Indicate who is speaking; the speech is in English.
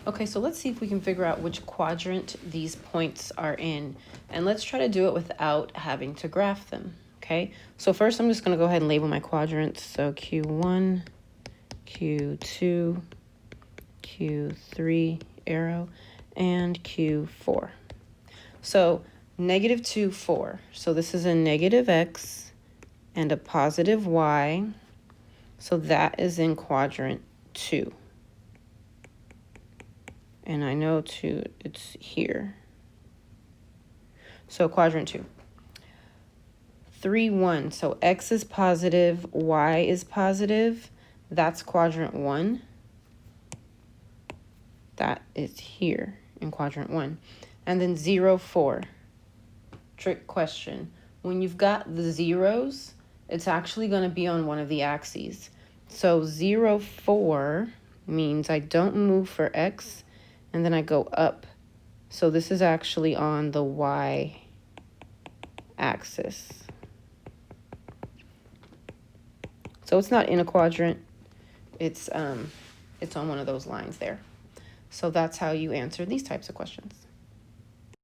Speaker 1: Okay, so let's see if we can figure out which quadrant these points are in. And let's try to do it without having to graph them, okay? So first I'm just gonna go ahead and label my quadrants. So Q1, Q2, Q3 arrow, and Q4. So -2, 4. So this is a negative x and a positive y. So that is in quadrant 2. And I know 2, it's here. So quadrant 2. 3, 1. So x is positive, y is positive. That's quadrant 1. That is here in quadrant 1. And then 0, 4. Trick question. When you've got the zeros, it's actually going to be on one of the axes. So 0, 4 means I don't move for x, and then I go up. So this is actually on the y axis. So it's not in a quadrant. It's on one of those lines there. So that's how you answer these types of questions.